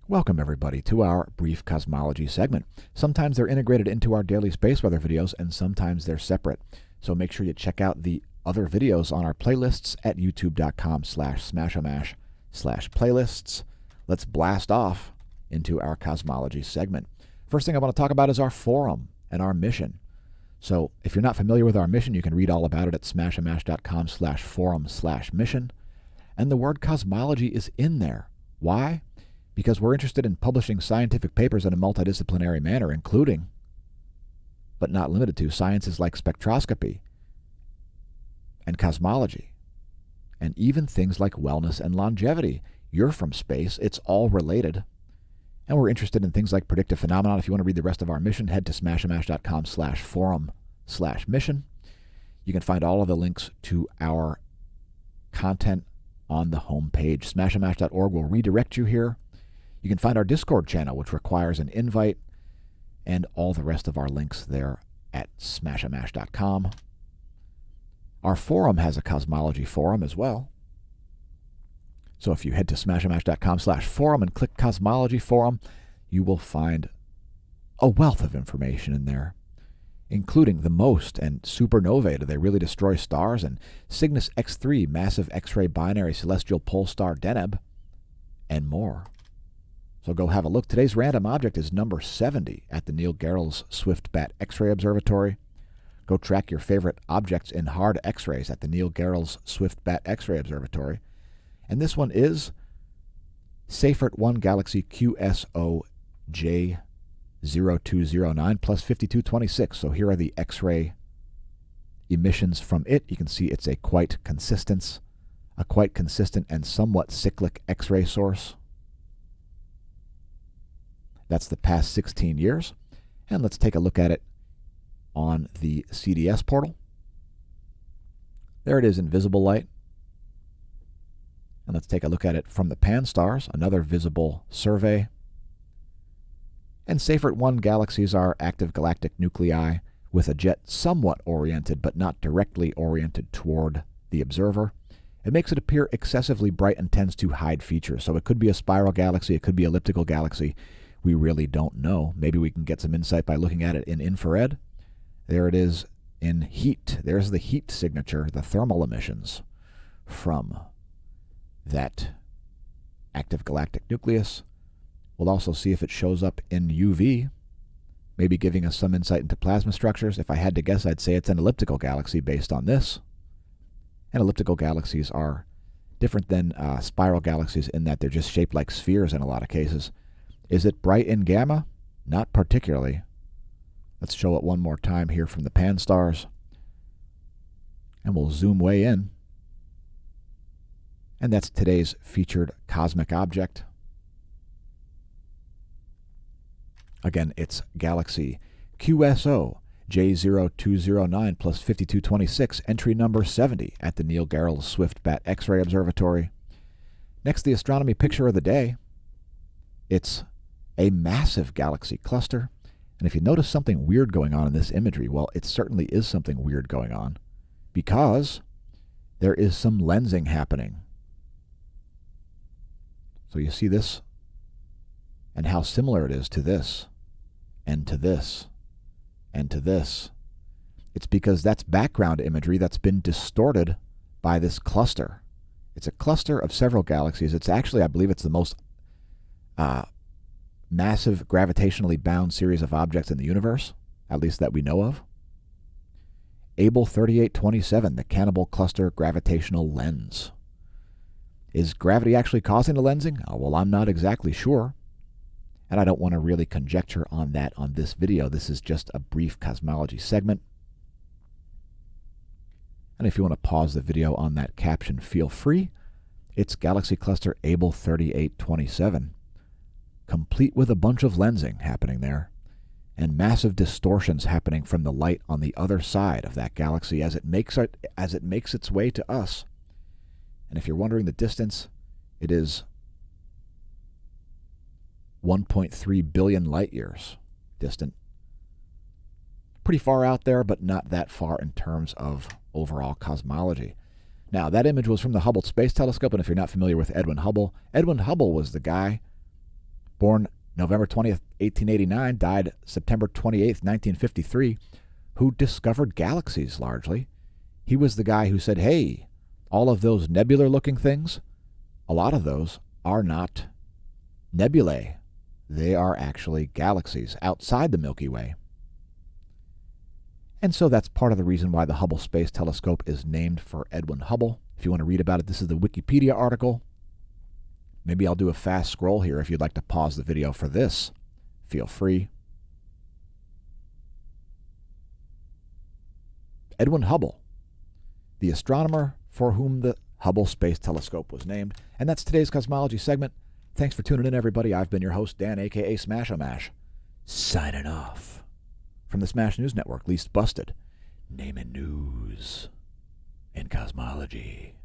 Welcome everybody to our brief cosmology segment. Sometimes they're integrated into our daily space weather videos and sometimes they're separate. So make sure you check out the other videos on our playlists at youtube.com/smashomash/playlists. Let's blast off into our cosmology segment. First thing I want to talk about is our forum and our mission. So if you're not familiar with our mission, you can read all about it at smashomash.com/forum/mission. And the word cosmology is in there. Why? Because we're interested in publishing scientific papers in a multidisciplinary manner, including, but not limited to, sciences like spectroscopy and cosmology, and even things like wellness and longevity. You're from space. It's all related. And we're interested in things like predictive phenomena. If you want to read the rest of our mission, head to smashomash.com/forum/mission. You can find all of the links to our content on the home page. Smashomash.org will redirect you here. You can find our Discord channel, which requires an invite, and all the rest of our links there at smashomash.com. Our forum has a cosmology forum as well. So if you head to smashomash.com/forum and click Cosmology Forum, you will find a wealth of information in there, including the MOST and supernovae. Do they really destroy stars? And Cygnus X3, massive X-ray binary celestial pole star Deneb, and more. So go have a look. Today's random object is number 70 at the Neil Gehrels Swift-Bat X-ray Observatory. Go track your favorite objects in hard X-rays at the Neil Gehrels Swift-Bat X-ray Observatory. And this one is Seyfert 1 Galaxy QSO J0209 plus 5226. So here are the X-ray emissions from it. You can see it's a quite consistent and somewhat cyclic X-ray source. That's the past 16 years. And let's take a look at it on the CDS portal. There it is in visible light. And let's take a look at it from the Pan-STARRS, another visible survey. And Seyfert 1 galaxies are active galactic nuclei with a jet somewhat oriented but not directly oriented toward the observer. It makes it appear excessively bright and tends to hide features. So it could be a spiral galaxy, it could be an elliptical galaxy. We really don't know. Maybe we can get some insight by looking at it in infrared. There it is in heat. There's the heat signature, the thermal emissions from that active galactic nucleus. We'll also see if it shows up in UV, maybe giving us some insight into plasma structures. If I had to guess, I'd say it's an elliptical galaxy based on this. And elliptical galaxies are different than spiral galaxies in that they're just shaped like spheres in a lot of cases. Is it bright in gamma? Not particularly. Let's show it one more time here from the Pan-STARRS. And we'll zoom way in. And that's today's featured cosmic object. Again, it's Galaxy QSO J0209 plus 5226, entry number 70 at the Neil Gehrels Swift-Bat X-ray Observatory. Next, the astronomy picture of the day. It's a massive galaxy cluster. And if you notice something weird going on in this imagery, well, it certainly is something weird going on because there is some lensing happening. So you see this and how similar it is to this and to this and to this. It's because that's background imagery that's been distorted by this cluster. It's a cluster of several galaxies. It's actually, I believe it's the most massive gravitationally bound series of objects in the universe, at least that we know of. Able 3827, the Cannibal Cluster Gravitational Lens. Is gravity actually causing the lensing? Oh, well, I'm not exactly sure. And I don't want to really conjecture on that on this video. This is just a brief cosmology segment. And if you want to pause the video on that caption, feel free. It's Galaxy Cluster Able 3827. Complete with a bunch of lensing happening there, and massive distortions happening from the light on the other side of that galaxy as it makes its way to us. And if you're wondering the distance, it is 1.3 billion light years distant. Pretty far out there, but not that far in terms of overall cosmology. Now, that image was from the Hubble Space Telescope, and if you're not familiar with Edwin Hubble was the guy born November 20th, 1889, died September 28th, 1953, who discovered galaxies largely. He was the guy who said, hey, all of those nebular-looking things, a lot of those are not nebulae. They are actually galaxies outside the Milky Way. And so that's part of the reason why the Hubble Space Telescope is named for Edwin Hubble. If you want to read about it, this is the Wikipedia article. Maybe I'll do a fast scroll here if you'd like to pause the video for this. Feel free. Edwin Hubble, the astronomer for whom the Hubble Space Telescope was named. And that's today's Cosmology segment. Thanks for tuning in, everybody. I've been your host, Dan, a.k.a. smAsho, signing off from the Smash News Network, least busted, naming news in cosmology.